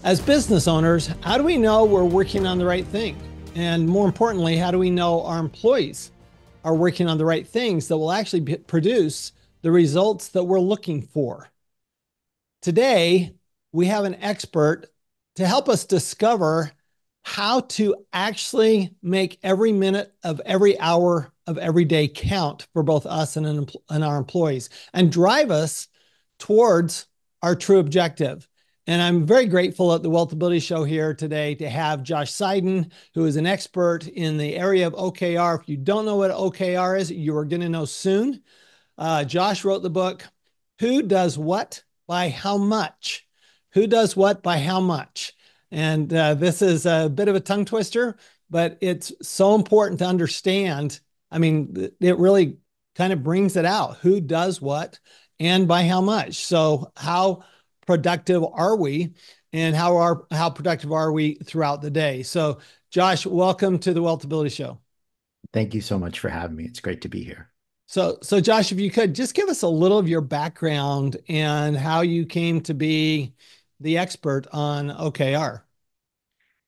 As business owners, how do we know we're working on the right thing? And more importantly, how do we know our employees are working on the right things that will actually produce the results that we're looking for? Today, we have an expert to help us discover how to actually make every minute of every hour of every day count for both us and our employees and drive us towards our true objective. And I'm very grateful at the WealthAbility Show here today to have Josh Seiden, who is an expert in the area of OKR. If you don't know what OKR is, you are going to know soon. Josh wrote the book, Who Does What by How Much? Who Does What by How Much? And this is a bit of a tongue twister, but it's so important to understand. I mean, it really kind of brings it out. Who does what and by how much? So how productive are we and how productive are we throughout the day? So Josh, welcome to the WealthAbility Show. Thank you so much for having me. It's great to be here. So Josh, if you could just give us a little of your background and how you came to be the expert on OKR.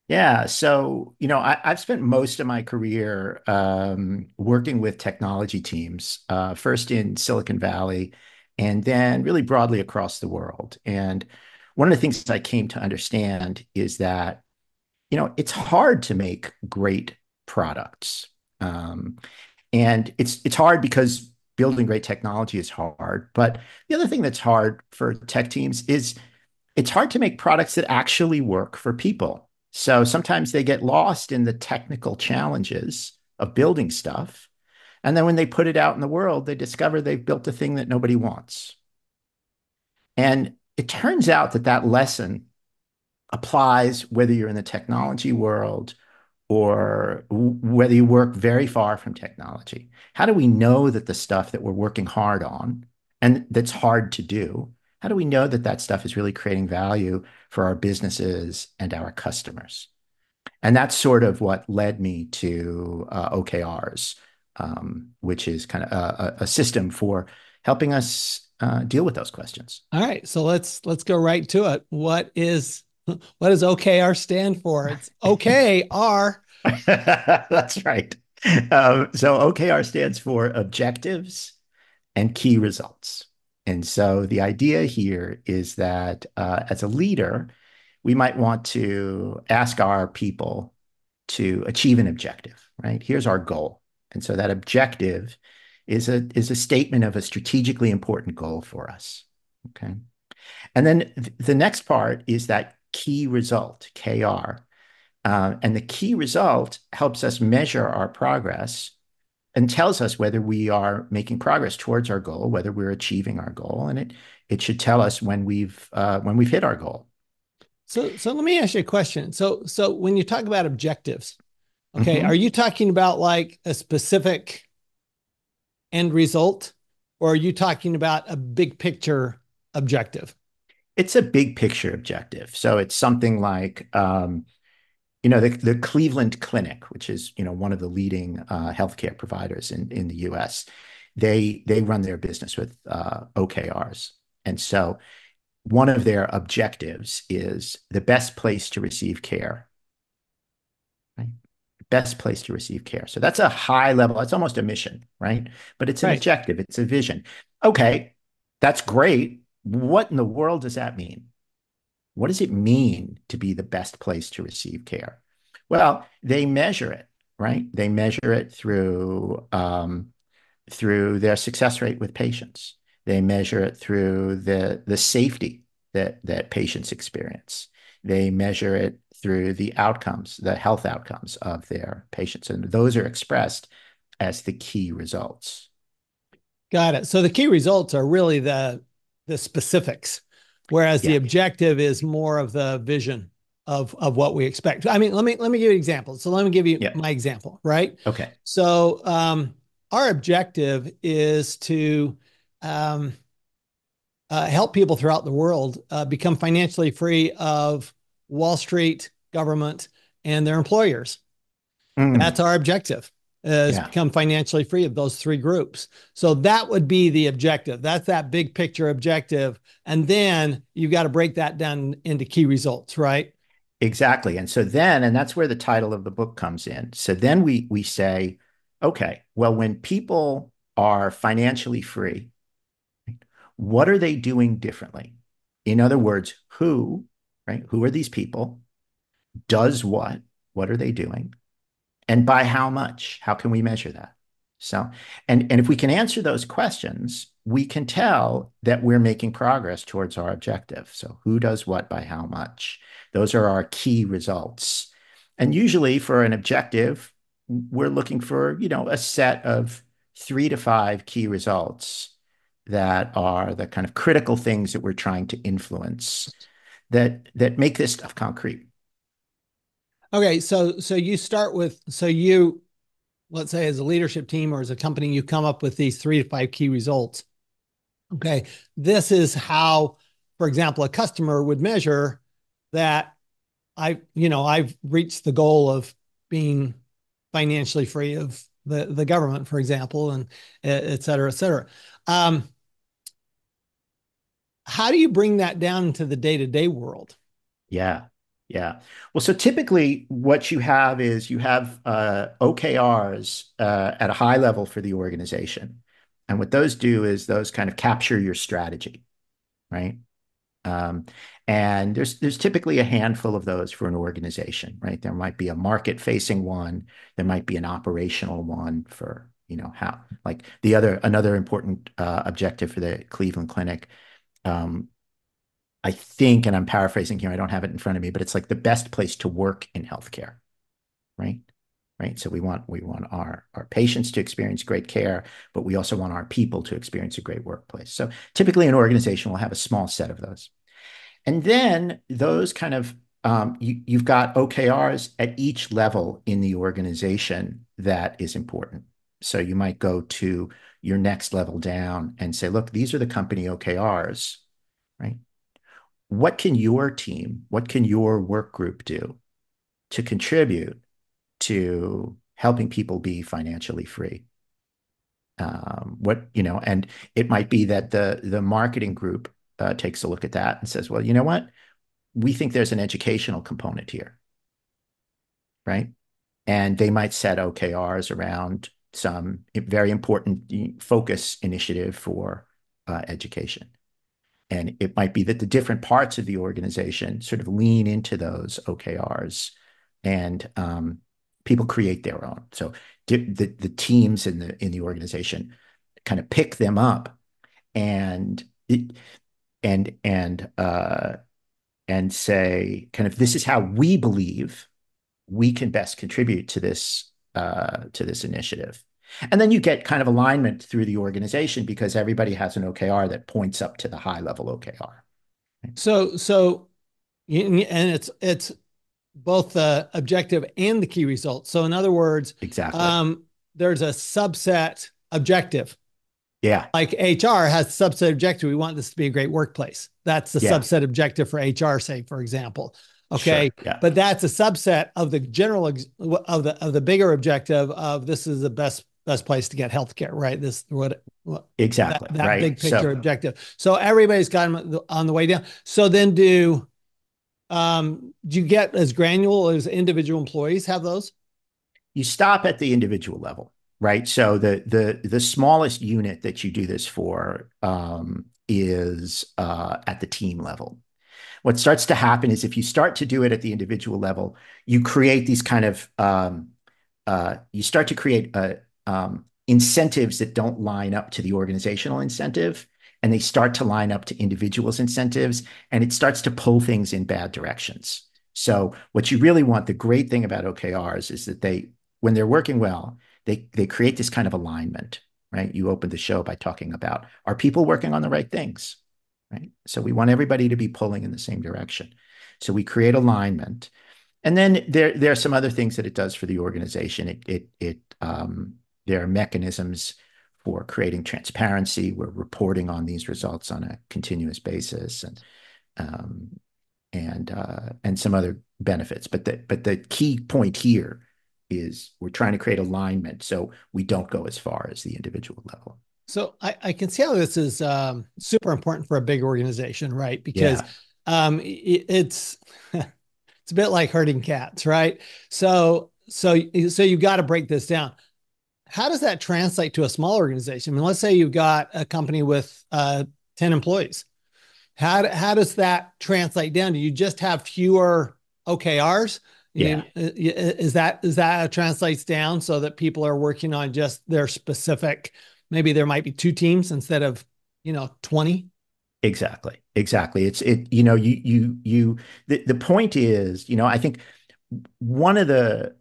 Yeah, I've spent most of my career working with technology teams, first in Silicon Valley and then really broadly across the world. And one of the things I came to understand is that, it's hard to make great products. Um, and it's hard because building great technology is hard. But the other thing that's hard for tech teams is it's hard to make products that actually work for people. So sometimes they get lost in the technical challenges of building stuff. And then when they put it out in the world, they discover they've built a thing that nobody wants. And it turns out that that lesson applies whether you're in the technology world or whether you work very far from technology. How do we know that the stuff that we're working hard on and that's hard to do, how do we know that that stuff is really creating value for our businesses and our customers? And that's sort of what led me to OKRs, which is kind of a system for helping us deal with those questions. All right, so let's go right to it. What does OKR stand for? It's OKR. That's right. So OKR stands for objectives and key results. And so the idea here is that as a leader, we might want to ask our people to achieve an objective, right? Here's our goal. And so that objective is a statement of a strategically important goal for us. Okay. And then the next part is that key result, KR. And the key result helps us measure our progress and tells us whether we are making progress towards our goal, whether we're achieving our goal, and it should tell us when we've hit our goal. So let me ask you a question. So when you talk about objectives, okay, are Mhm. you talking about like a specific end result, or are you talking about a big picture objective? It's a big picture objective. So it's something like the Cleveland Clinic, which is one of the leading healthcare providers in the U.S. They run their business with OKRs, and so one of their objectives is the best place to receive care. Right? Best place to receive care. So that's a high level. It's almost a mission, right? But it's an Right. objective. It's a vision. Okay, that's great. What in the world does that mean? What does it mean to be the best place to receive care? Well, they measure it, right? They measure it through their success rate with patients. They measure it through the safety that patients experience. They measure it through the outcomes, the health outcomes of their patients, and those are expressed as the key results. Got it. So the key results are really the specifics, whereas the Yeah. objective is more of the vision of what we expect. I mean, let me give you an example. So let me give you Yeah. my example, right? Okay. So our objective is to um, help people throughout the world become financially free of Wall Street, government, and their employers. That's Mm, our objective. is Yeah, become financially free of those three groups. So that would be the objective. That's that big picture objective. And then you've got to break that down into key results, right? exactly. And so then, and that's where the title of the book comes in. So then we say, okay, well, when people are financially free, what are they doing differently? In other words, who, right? Who are these people? Does what? What are they doing? And by how much? How can we measure that? So, and if we can answer those questions, we can tell that we're making progress towards our objective. So, who does what by how much? Those are our key results. And usually for an objective, we're looking for, a set of 3 to 5 key results that are the kind of critical things that we're trying to influence that make this stuff concrete. Okay, so you start with so you let's say as a leadership team or as a company, you come up with these 3 to 5 key results. Okay, this is how, for example, a customer would measure that I've reached the goal of being financially free of the government, for example, and et cetera, et cetera. Um, how do you bring that down into the day-to-day world? Yeah. Yeah. Well, so typically what you have is you have OKRs at a high level for the organization. And what those do is those kind of capture your strategy, right? Um, and there's typically a handful of those for an organization, right? There might be a market-facing one, there might be an operational one for, how like another important objective for the Cleveland Clinic. Um, I think, and I'm paraphrasing here, I don't have it in front of me, but it's like the best place to work in healthcare, right? Right. So we want our patients to experience great care, but we also want our people to experience a great workplace. So typically an organization will have a small set of those. And then those kind of you've got OKRs at each level in the organization that is important. So you might go to your next level down and say, look, these are the company OKRs, right? What can your team, what can your work group do to contribute to helping people be financially free? And it might be that the marketing group takes a look at that and says, well, you know what? We think there's an educational component here, right? And they might set OKRs around some very important focus initiative for education. And it might be that the different parts of the organization sort of lean into those OKRs and people create their own. So the teams in the organization kind of pick them up and and and uh, and say kind of this is how we believe we can best contribute to this initiative. And then you get kind of alignment through the organization because everybody has an OKR that points up to the high level OKR. So and it's both the objective and the key results. So in other words, Exactly. um, there's a subset objective. Yeah. Like HR has a subset objective. We want this to be a great workplace. That's the Yeah. subset objective for HR, say, for example. Okay. Sure. Yeah. But that's a subset of the general of the bigger objective of this is the best place to get healthcare, right? This what that Exactly. that Right. big picture So objective. So everybody's got them on the way down. So then do you get as granular as individual employees have those? you stop at the individual level, right? So the smallest unit that you do this for is at the team level. What starts to happen is if you start to do it at the individual level, you create these kind of you start to create incentives that don't line up to the organizational incentive, and they start to line up to individuals' incentives, and it starts to pull things in bad directions. So what you really want, the great thing about OKRs is that when they're working well, they create this kind of alignment, right? You opened the show by talking about, are people working on the right things? Right. So we want everybody to be pulling in the same direction. So we create alignment. And then there are some other things that it does for the organization. There are mechanisms for creating transparency. We're reporting on these results on a continuous basis, and some other benefits. But the key point here is we're trying to create alignment so we don't go as far as the individual level. So I can see how this is super important for a big organization, right? Because Yeah. it's it's a bit like herding cats, right? So you got to break this down. How does that translate to a small organization? I mean, let's say you've got a company with 10 employees. How does that translate down? Do you just have fewer OKRs? Yeah. Is that translates down so that people are working on just their specific, maybe there might be two teams instead of, 20? Exactly. Exactly. The point is, I think one of the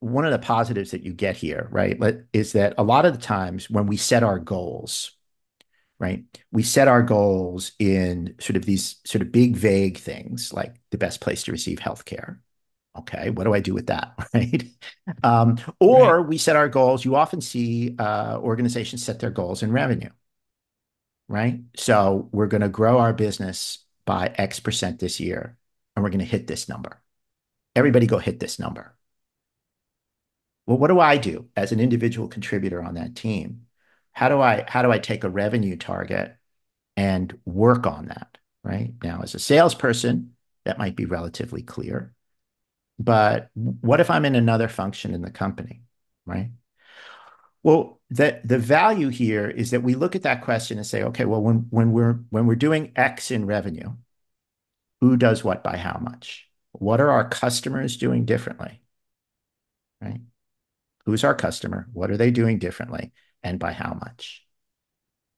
one of the positives that you get here, right, is that a lot of the times when we set our goals, right, we set our goals in sort of these sort of big, vague things like the best place to receive healthcare. Okay, what do I do with that, right? Right. Or we set our goals. You often see organizations set their goals in revenue, right? So we're going to grow our business by X% this year, and we're going to hit this number. Everybody go hit this number. Well, what do I do as an individual contributor on that team? How do I take a revenue target and work on that, right? Now, as a salesperson, that might be relatively clear. But what if I'm in another function in the company, right? Well, the value here is that we look at that question and say, okay, well, when we're doing X in revenue, who does what by how much? What are our customers doing differently, right? Who's our customer? What are they doing differently, and by how much?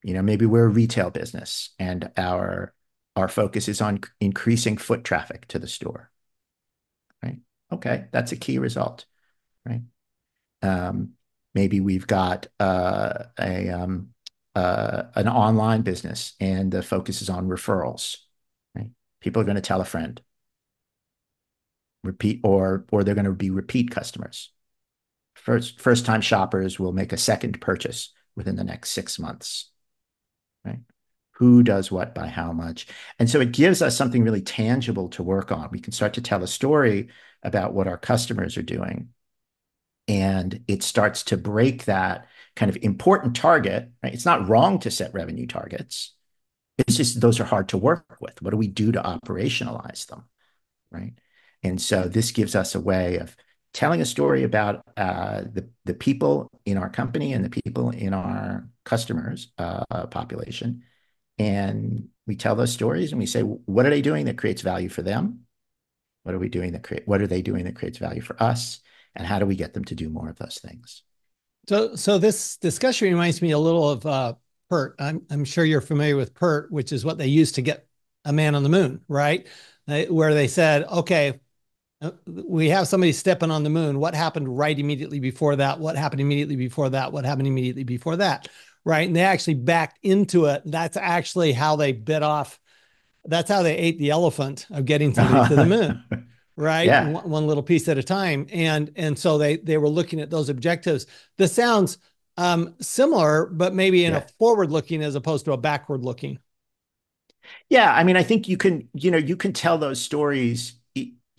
Maybe we're a retail business, and our focus is on increasing foot traffic to the store, right? Okay, that's a key result, right? Um, Maybe we've got an online business, and the focus is on referrals, right? People are going to tell a friend, repeat, or they're going to be repeat customers. First time shoppers will make a second purchase within the next 6 months, right? Who does what by how much? And so it gives us something really tangible to work on. We can start to tell a story about what our customers are doing, and it starts to break that kind of important target, right? It's not wrong to set revenue targets. It's just those are hard to work with. What do we do to operationalize them, right? And so this gives us a way of telling a story about the people in our company and the people in our customers population. And we tell those stories and we say, what are they doing that creates value for them? What are they doing that creates value for us? And how do we get them to do more of those things? So this discussion reminds me a little of PERT. I'm sure you're familiar with PERT, which is what they used to get a man on the moon, right? Where they said, okay, we have somebody stepping on the moon. What happened right immediately before that? What happened immediately before that? What happened immediately before that? Right. And they actually backed into it. That's actually how they bit off. That's how they ate the elephant of getting somebody to the moon. Right. Yeah, One little piece at a time. And so they were looking at those objectives. This sounds similar, but maybe in a yeah. forward looking as opposed to a backward looking. Yeah, I mean, I think you can tell those stories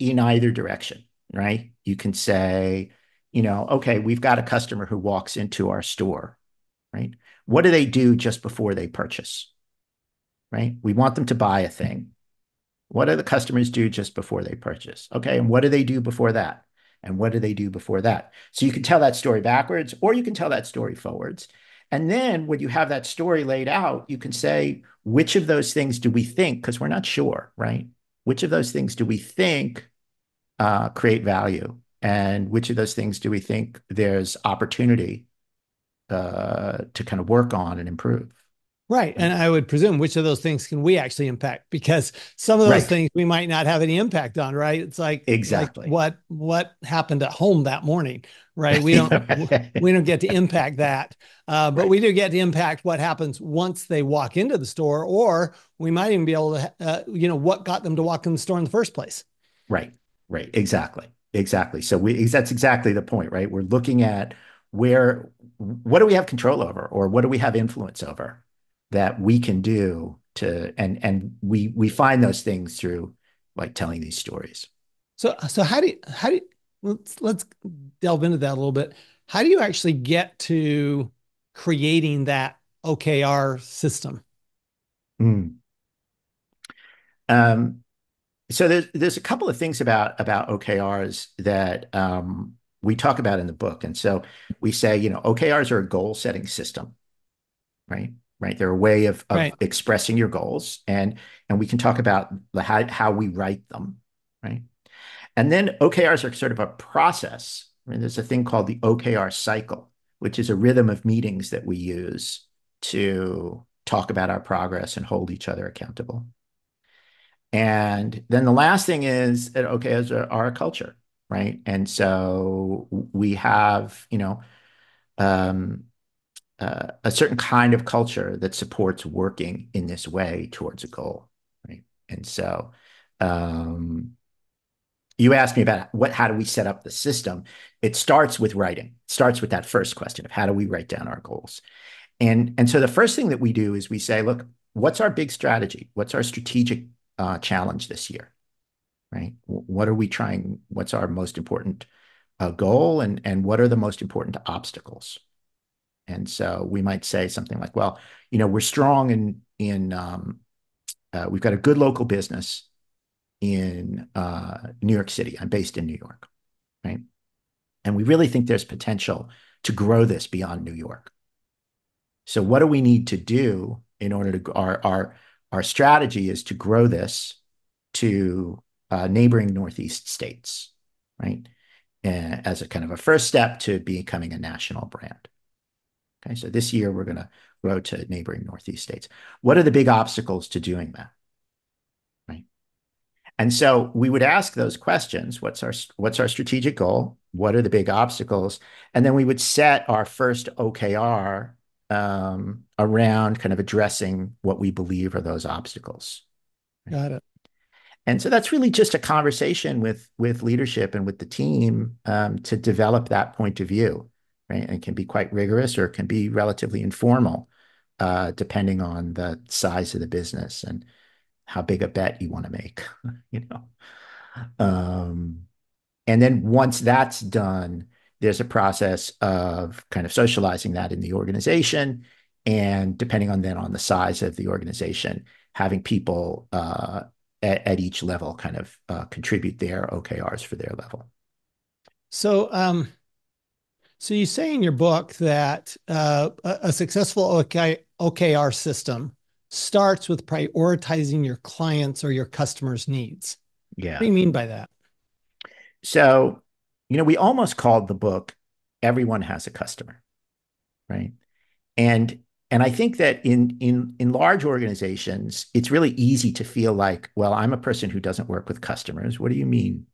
in either direction, right? You can say, okay, we've got a customer who walks into our store, right? What do they do just before they purchase, right? We want them to buy a thing. What do the customers do just before they purchase? Okay, and what do they do before that? And what do they do before that? So you can tell that story backwards, or you can tell that story forwards. And then when you have that story laid out, you can say, which of those things do we think, because we're not sure, right? Which of those things do we think create value? And which of those things do we think there's opportunity to kind of work on and improve, Right. right? And I would presume which of those things can we actually impact? Because some of those Right. things we might not have any impact on, right? It's like Exactly. what happened at home that morning, right? We don't get to impact that. But Right. we do get to impact what happens once they walk into the store, or we might even be able to, what got them to walk in the store in the first place. Right, right, exactly, exactly. So that's exactly the point, right? We're looking at what do we have control over, or what do we have influence over that we can do and we find those things through like telling these stories. So how do you let's delve into that a little bit. How do you actually get to creating that OKR system? Mm. Um, so there's a couple of things about OKRs that we talk about in the book, and so we say, OKRs are a goal setting system, right? Right. They're a way of Right. expressing your goals, and we can talk about how we write them, right? And then OKRs are sort of a process. I mean, there's a thing called the OKR cycle, which is a rhythm of meetings that we use to talk about our progress and hold each other accountable. And then the last thing is that OKRs are a culture, right? And so we have, um, a certain kind of culture that supports working in this way towards a goal, right? And so um, you asked me about how do we set up the system. It starts with writing. It starts with that first question of how do we write down our goals. And so the first thing that we do is we say, look, what's our big strategy? What's our strategic challenge this year, right? What are we trying? What's our most important goal, and what are the most important obstacles? And so we might say something like, well, we're strong in we've got a good local business in New York City. I'm based in New York, right? And we really think there's potential to grow this beyond New York. So what do we need to do in order to our strategy is to grow this to neighboring Northeast states, right? As a kind of a first step to becoming a national brand. Okay, so this year we're going to grow to neighboring Northeast states. What are the big obstacles to doing that? Right. And so we would ask those questions. What's our strategic goal? What are the big obstacles? And then we would set our first OKR around kind of addressing what we believe are those obstacles. Right? Got it. And so that's really just a conversation with leadership and with the team to develop that point of view. Right. And it can be quite rigorous or it can be relatively informal, depending on the size of the business and how big a bet you want to make, you know. Um, and then once that's done, there's a process of kind of socializing that in the organization. And depending on then on the size of the organization, having people at each level kind of contribute their OKRs for their level. So, so you say in your book that a successful OKR system starts with prioritizing your clients or your customers' needs. What do Yeah. you mean by that? So, we almost called the book Everyone Has a Customer, right? And and I think that in large organizations, it's really easy to feel like, well, I'm a person who doesn't work with customers. What do you mean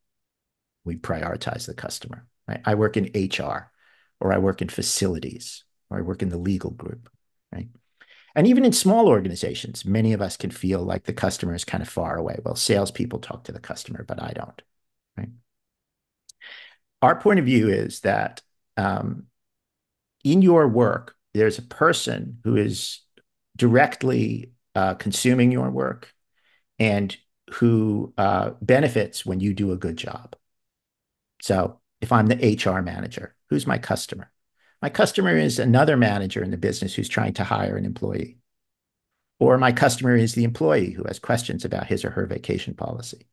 we prioritize the customer? Right? I work in HR, or I work in facilities, or I work in the legal group, right? And even in small organizations, many of us can feel like the customer is kind of far away. Well, salespeople talk to the customer, but I don't, right? Our point of view is that um, in your work, there's a person who is directly consuming your work and who benefits when you do a good job. So if I'm the HR manager, who's my customer? My customer is another manager in the business who's trying to hire an employee. Or my customer is the employee who has questions about his or her vacation policy.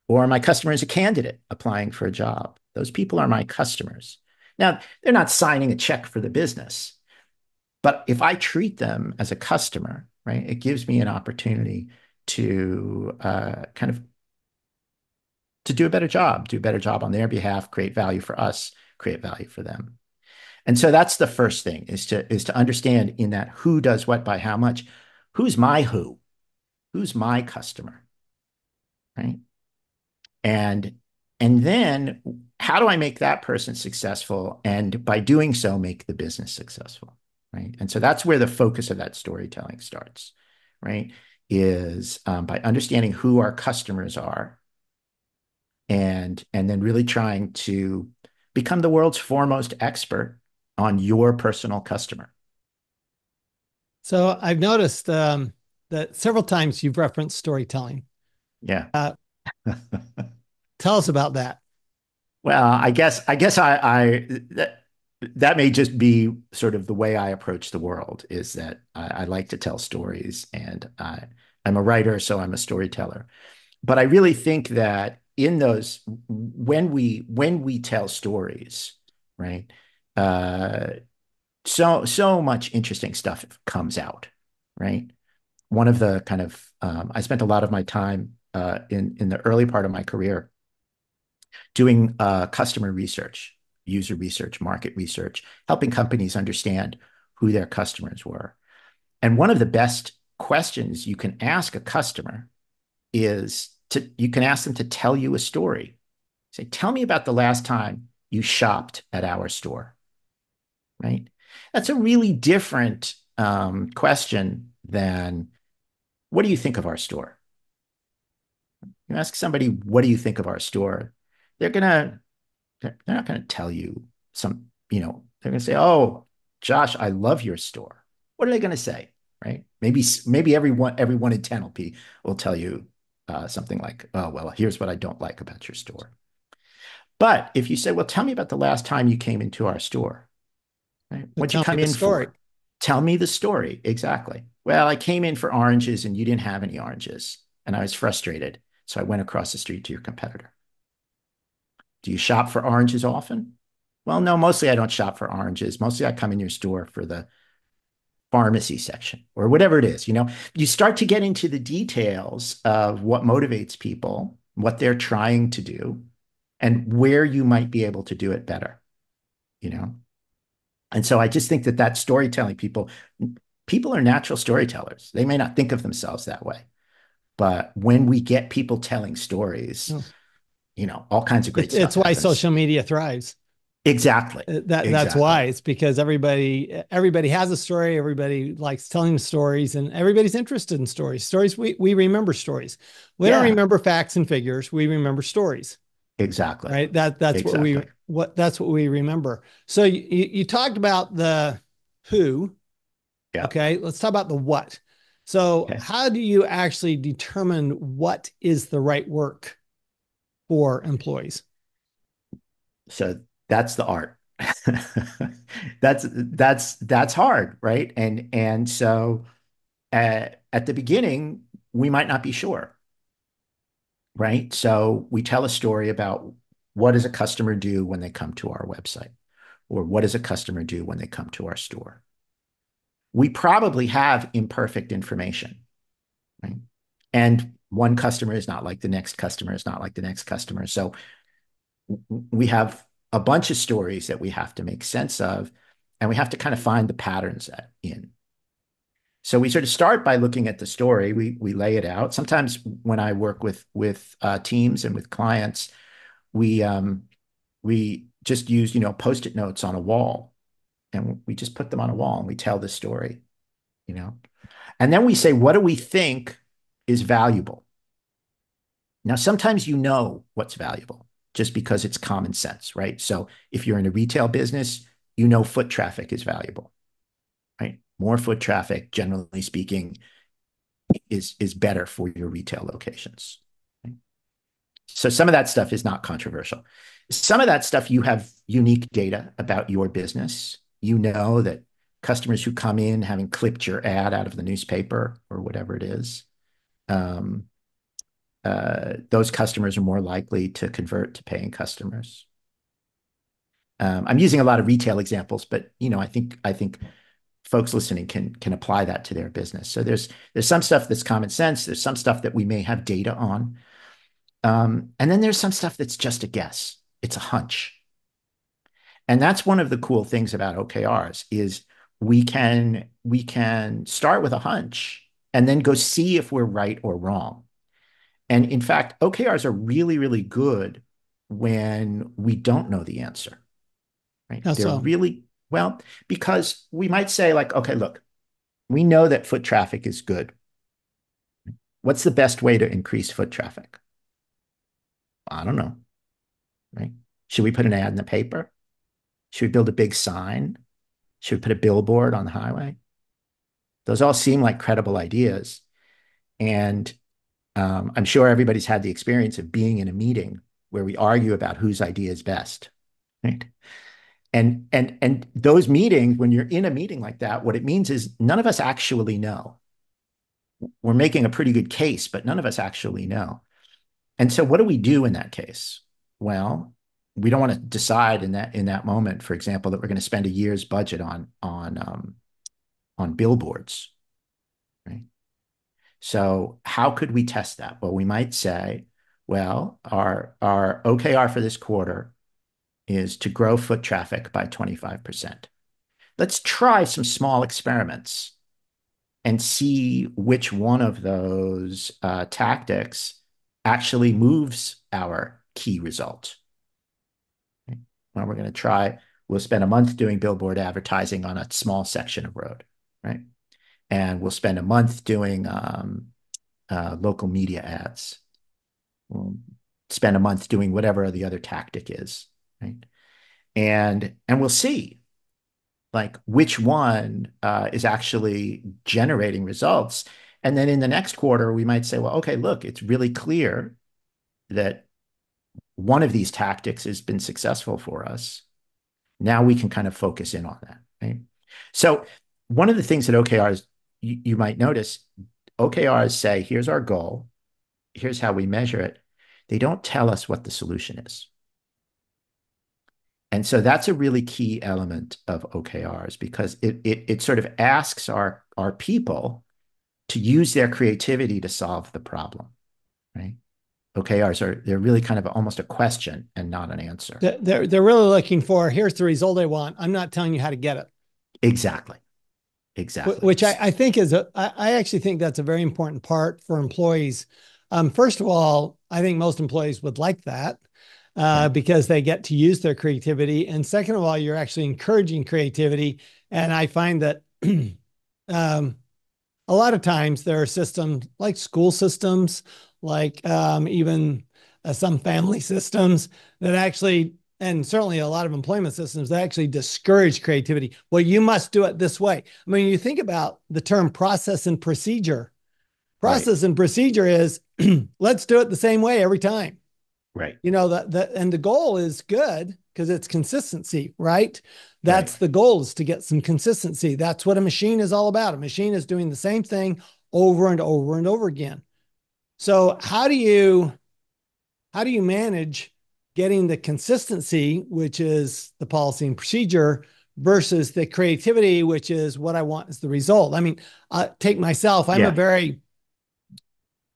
Or my customer is a candidate applying for a job. Those people are my customers. Now, they're not signing a check for the business, but if I treat them as a customer, right, it gives me an opportunity to kind of to do a better job on their behalf, create value for us, create value for them. And so that's the first thing is to understand in that who does what by how much, who's my who, who's my customer, right? And and then how do I make that person successful? And by doing so, make the business successful, right? And so that's where the focus of that storytelling starts, right? Is by understanding who our customers are, and then really trying to become the world's foremost expert on your personal customer. So I've noticed that several times you've referenced storytelling. Yeah. Uh, Tell us about that. Well, I guess that may just be sort of the way I approach the world is that I like to tell stories and I'm a writer, so I'm a storyteller. But I really think that in those when we tell stories, right? Uh, so much interesting stuff comes out, right? One of the kind of I spent a lot of my time in the early part of my career doing customer research, user research, market research, helping companies understand who their customers were. And one of the best questions you can ask a customer is you can ask them to tell you a story. Say, tell me about the last time you shopped at our store, right? That's a really different question than what do you think of our store? You ask somebody, what do you think of our store? They're gonna they're not going to tell you they're going to say, "Oh, Josh, I love your store." What are they going to say, right? Maybe everyone in 10 will tell you something like, "Oh, well, here's what I don't like about your store." But if you say, "Well, tell me about the last time you came into our store," right? So What'd you tell me come the in story. for? Tell me the story. Exactly. Well, I came in for oranges and you didn't have any oranges, and I was frustrated. So I went across the street to your competitor. Do you shop for oranges often? Well, no, mostly I don't shop for oranges. Mostly I come in your store for the pharmacy section or whatever it is. You start to get into the details of what motivates people, what they're trying to do, and where you might be able to do it better, you know? And so I just think that storytelling people are natural storytellers. They may not think of themselves that way, but when we get people telling stories, No. all kinds of great It's stuff why happens. social media thrives. Exactly. That's why. Exactly. It's because everybody has a story. Everybody likes telling stories, and everybody's interested in stories. Stories, we remember stories. We don't Yeah, remember facts and figures. We remember stories, exactly. right? That's what Exactly. we remember. So you talked about the who. Yeah. Okay, let's talk about the what. So Okay. how do you actually determine what is the right work for employees? So that's the art. That's hard, right? And so at the beginning, we might not be sure, right? So we tell a story about what does a customer do when they come to our website, or what does a customer do when they come to our store? We probably have imperfect information, right? And one customer is not like the next customer is not like the next customer. So we have a bunch of stories that we have to make sense of, and we have to kind of find the patterns in. So we sort of start by looking at the story. We lay it out. Sometimes when I work with teams and with clients, we just use post-it notes on a wall, and we just put them on a wall and we tell the story, you know. And then we say, what do we think is valuable? Now, sometimes what's valuable just because it's common sense, right? So if you're in a retail business, foot traffic is valuable, right? More foot traffic, generally speaking, is better for your retail locations. Right? So some of that stuff is not controversial. Some of that stuff you have unique data about your business. You know that customers who come in having clipped your ad out of the newspaper or whatever it is, um, those customers are more likely to convert to paying customers. I'm using a lot of retail examples, but I think folks listening can apply that to their business. So there's some stuff that's common sense. There's some stuff that we may have data on, and then there's some stuff that's just a guess. It's a hunch, and that's one of the cool things about OKRs is we can start with a hunch and then go see if we're right or wrong. And in fact, OKRs are really, really good when we don't know the answer, right? How They're so? really, well, because we might say, like, okay, look, we know that foot traffic is good. What's the best way to increase foot traffic? I don't know, right? Should we put an ad in the paper? Should we build a big sign? Should we put a billboard on the highway? Those all seem like credible ideas. And I'm sure everybody's had the experience of being in a meeting where we argue about whose idea is best, right? And those meetings, when you're in a meeting like that, what it means is none of us actually know. We're making a pretty good case, but none of us actually know. And so what do we do in that case? Well, we don't want to decide in that moment, for example, that we're going to spend a year's budget on billboards, right? So how could we test that? Well, we might say, well, our OKR for this quarter is to grow foot traffic by 25%. Let's try some small experiments and see which one of those tactics actually moves our key result. Okay. Well, we're going to try, we'll spend a month doing billboard advertising on a small section of road, right? And we'll spend a month doing local media ads. We'll spend a month doing whatever the other tactic is, right? And we'll see like which one is actually generating results. And then in the next quarter, we might say, well, okay, look, it's really clear that one of these tactics has been successful for us. Now we can kind of focus in on that, right? So one of the things that OKRs, you might notice, OKRs say, here's our goal, here's how we measure it. They don't tell us what the solution is. And so that's a really key element of OKRs because it sort of asks our people to use their creativity to solve the problem, right? OKRs they're really kind of almost a question and not an answer. They're really looking for, here's the result I want. I'm not telling you how to get it. Exactly. Exactly. Which I think I actually think that's a very important part for employees. First of all, I think most employees would like that. Because they get to use their creativity. And second of all, you're actually encouraging creativity. And I find that a lot of times there are systems like school systems, like even some family systems that actually, and certainly a lot of employment systems that actually discourage creativity. Well, you must do it this way. I mean, you think about the term process and procedure. Process and procedure is let's do it the same way every time. Right. You know, and the goal is good because it's consistency, right? That's the goal, is to get some consistency. That's what a machine is all about. A machine is doing the same thing over and over and over again. So how do you manage getting the consistency, which is the policy and procedure, versus the creativity, which is what I want as the result? I mean, take myself.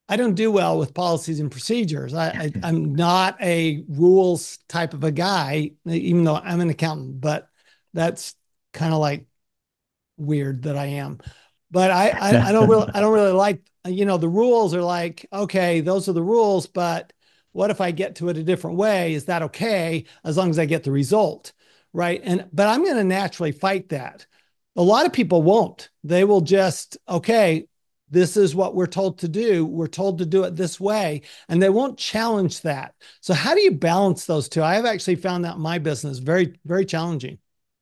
I don't do well with policies and procedures. I'm not a rules type of a guy, even though I'm an accountant, but that's kind of like weird that I am. But I don't really like, the rules are like, okay, those are the rules, but what if I get to it a different way? Is that okay? As long as I get the result, right? But I'm going to naturally fight that. A lot of people won't. They will just, okay, this is what we're told to do. We're told to do it this way, and they won't challenge that. So how do you balance those two? I have actually found that in my business very, very challenging.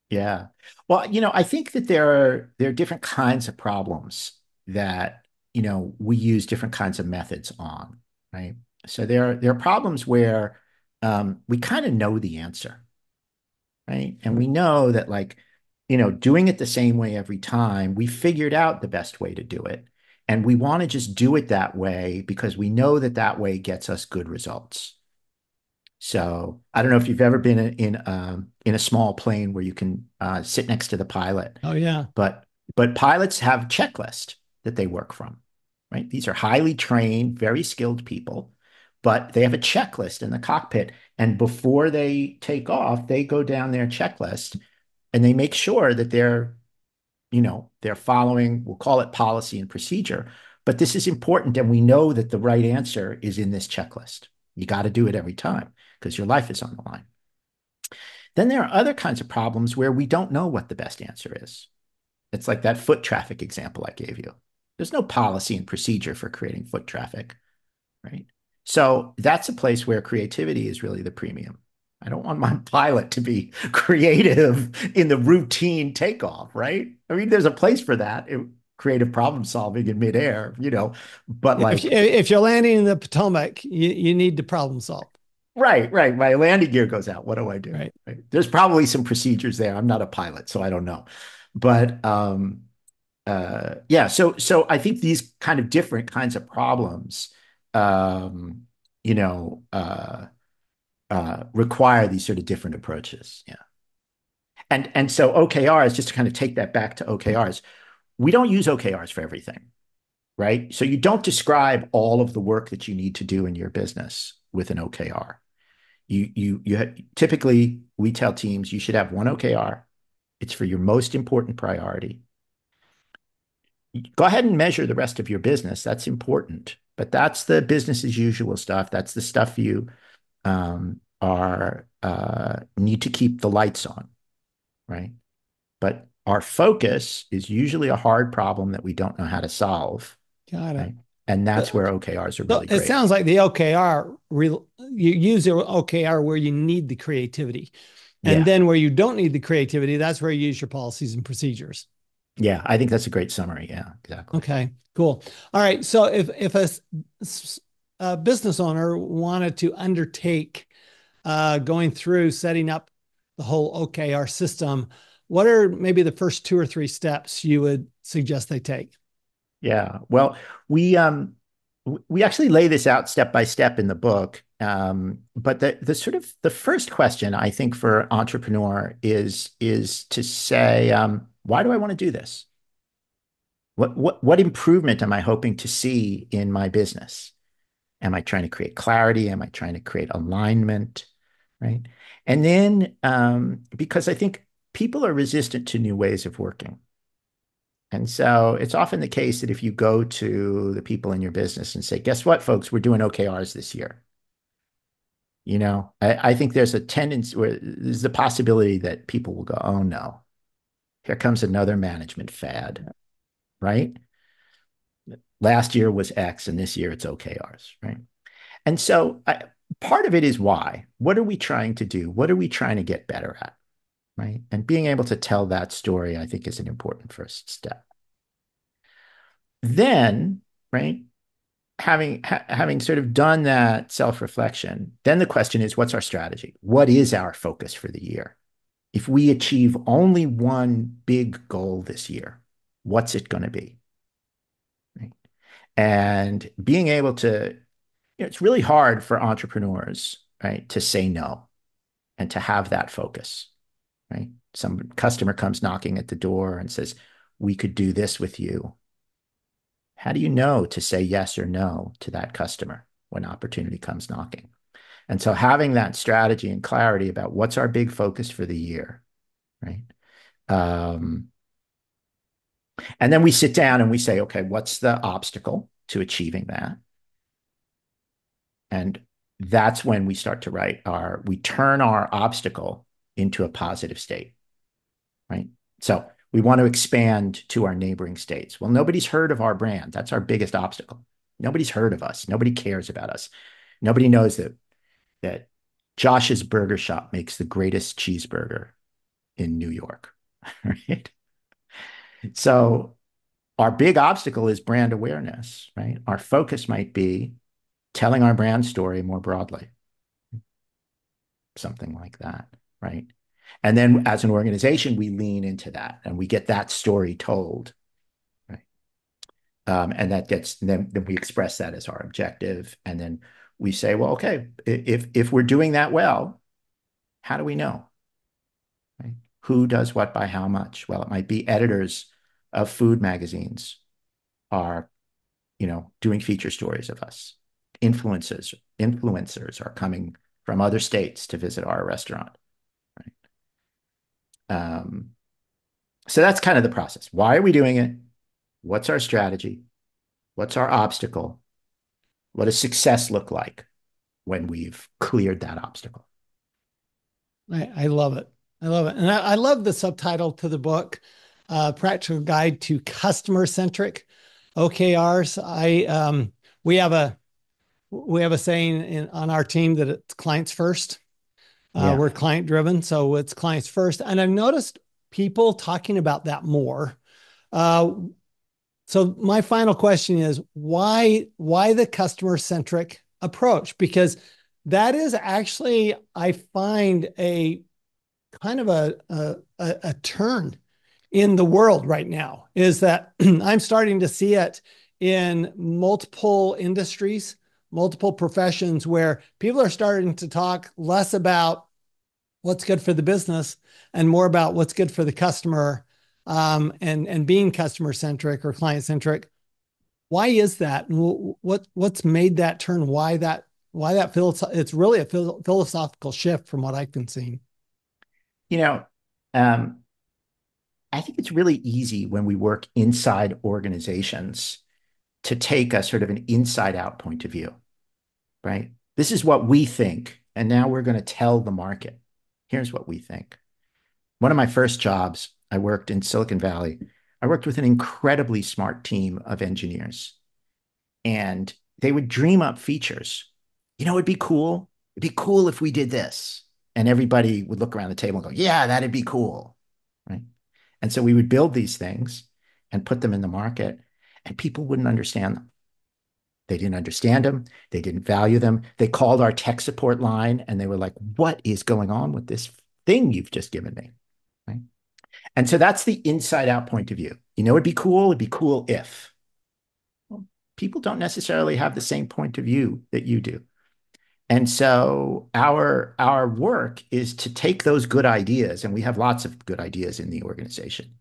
Yeah. Well, I think that there are different kinds of problems that, we use different kinds of methods on, right? So there are problems where we kind of know the answer, right? And we know that like, doing it the same way every time, we figured out the best way to do it. And we want to just do it that way because we know that that way gets us good results. So I don't know if you've ever been in a small plane where you can sit next to the pilot, Oh yeah. but pilots have a checklist that they work from, right? These are highly trained, very skilled people, but they have a checklist in the cockpit. And before they take off, they go down their checklist and they make sure that they're following, we'll call it policy and procedure, but this is important. And we know that the right answer is in this checklist. You got to do it every time because your life is on the line. Then there are other kinds of problems where we don't know what the best answer is. It's like that foot traffic example I gave you. There's no policy and procedure for creating foot traffic, right? So that's a place where creativity is really the premium. I don't want my pilot to be creative in the routine takeoff, right? I mean, there's a place for that, creative problem solving in midair, but If, like, if you're landing in the Potomac, you need to problem solve. Right, right. My landing gear goes out. What do I do? Right. Right. There's probably some procedures there. I'm not a pilot, so I don't know. But yeah, so I think these kind of different kinds of problems, um, you know, require these sort of different approaches. Yeah. And so OKRs, just to kind of take that back to OKRs, we don't use OKRs for everything, right? So you don't describe all of the work that you need to do in your business with an OKR. Typically we tell teams you should have one OKR. It's for your most important priority. Go ahead and measure the rest of your business. That's important, but that's the business as usual stuff. That's the stuff you are need to keep the lights on, right? But our focus is usually a hard problem that we don't know how to solve, Got it. right? And that's So where OKRs are so really it great. sounds like the OKR, you use the OKR where you need the creativity. And Yeah. then where you don't need the creativity, that's where you use your policies and procedures. Yeah. I think that's a great summary. Yeah, exactly. Okay, cool. All right. So if a business owner wanted to undertake going through setting up the whole OKR system, what are maybe the first two or three steps you would suggest they take? Yeah. Well, we um we actually lay this out step by step in the book. But the sort of the first question I think for entrepreneur is to say, why do I want to do this? What improvement am I hoping to see in my business? Am I trying to create clarity? Am I trying to create alignment? Right. And then because I think people are resistant to new ways of working. And so it's often the case that if you go to the people in your business and say, guess what, folks, we're doing OKRs this year. I think there's a tendency where there's the possibility that people will go, oh no, here comes another management fad, right? Last year was X and this year it's OKRs, right? And so part of it is why. What are we trying to do? What are we trying to get better at, right? And being able to tell that story, I think, is an important first step. Then, right, having sort of done that self-reflection, then the question is, what's our strategy? What is our focus for the year? If we achieve only one big goal this year, what's it going to be? Right? And being able to, it's really hard for entrepreneurs, right, to say no and to have that focus, right? Some customer comes knocking at the door and says, we could do this with you. How do you know to say yes or no to that customer when opportunity comes knocking? And so having that strategy and clarity about what's our big focus for the year, right? Um, and then we sit down and we say, okay, what's the obstacle to achieving that? And that's when we start to we turn our obstacle into a positive state, right? So we want to expand to our neighboring states. Well, nobody's heard of our brand. That's our biggest obstacle. Nobody's heard of us. Nobody cares about us. Nobody knows that Josh's Burger Shop makes the greatest cheeseburger in New York, right? So our big obstacle is brand awareness, right? Our focus might be telling our brand story more broadly, something like that, right? And then as an organization, we lean into that and we get that story told, right? And that gets then we express that as our objective, and then we say, well, okay, if we're doing that well, how do we know? Right? Who does what by how much? Well, it might be editors of food magazines are, doing feature stories of us. Influencers are coming from other states to visit our restaurant. Right? So that's kind of the process. Why are we doing it? What's our strategy? What's our obstacle? What does success look like when we've cleared that obstacle? I love it. I love it. And I love the subtitle to the book, Practical Guide to Customer-Centric OKRs. We have a we have a saying on our team that it's clients first. Yeah. We're client driven, so it's clients first. And I've noticed people talking about that more. Uh, so my final question is why the customer centric approach? Because That is actually, I find, a kind of a turn in the world right now, is that I'm starting to see it in multiple industries, multiple professions, where people are starting to talk less about what's good for the business and more about what's good for the customer, and being customer centric or client centric. Why is that? And what's made that turn? Why that feels it's really a philosophical shift from what I've been seeing. You know, um, I think it's really easy when we work inside organizations to take a sort of an inside out point of view, right? This is what we think. And now we're going to tell the market, here's what we think. One of my first jobs, I worked in Silicon Valley. I worked with an incredibly smart team of engineers, and they would dream up features. It'd be cool. It'd be cool if we did this. And everybody would look around the table and go, yeah, that'd be cool. Right. And so we would build these things and put them in the market, and people wouldn't understand them. They didn't understand them. They didn't value them. They called our tech support line and they were like, what is going on with this thing you've just given me? Right. And so that's the inside out point of view. It'd be cool. It'd be cool if. Well, people don't necessarily have the same point of view that you do. And so our work is to take those good ideas, and we have lots of good ideas in the organization,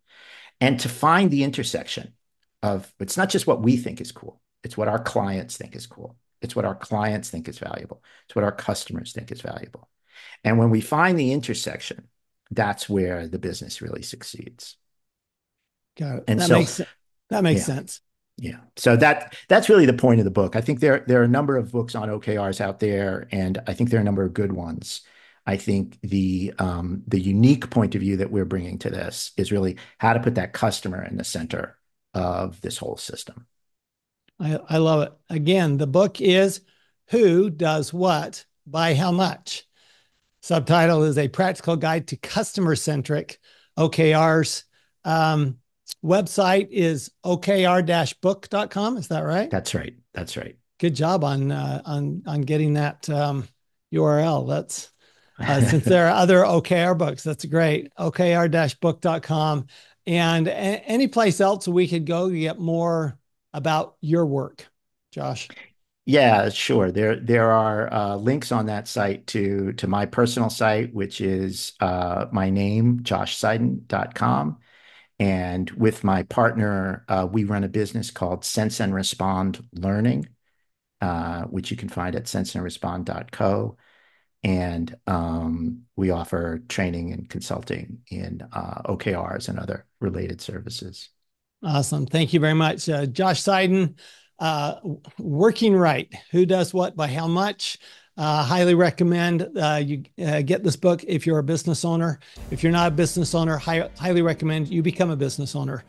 and to find the intersection of, it's not just what we think is cool, it's what our clients think is cool. It's what our clients think is valuable. It's what our customers think is valuable. And when we find the intersection, that's where the business really succeeds. Got it. And That so, makes that makes yeah, sense. yeah. So that's really the point of the book. I think there are a number of books on OKRs out there, and I think there are a number of good ones. I think the unique point of view that we're bringing to this is really how to put that customer in the center of this whole system. I love it. Again, the book is Who Does What by How Much. Subtitle is A Practical Guide to Customer-Centric OKRs. Um, Website is okr-book.com. Is that right? That's right. That's right. Good job on getting that URL. That's since there are other OKR books. That's great. okr-book.com. And any place else we could go to get more about your work, Josh? Yeah, sure. There are links on that site to my personal site, which is my name, joshseiden.com. And with my partner, we run a business called Sense and Respond Learning, which you can find at senseandrespond.co. And we offer training and consulting in OKRs and other related services. Awesome. Thank you very much. Josh Seiden, Working Right, Who Does What by How Much. Highly recommend you get this book if you're a business owner. If you're not a business owner, highly recommend you become a business owner.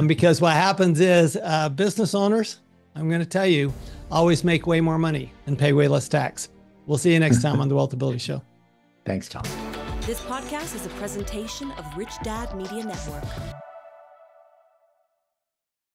Because what happens is business owners, I'm going to tell you, always make way more money and pay way less tax. We'll see you next time on the WealthAbility Show. Thanks, Tom. This podcast is a presentation of Rich Dad Media Network.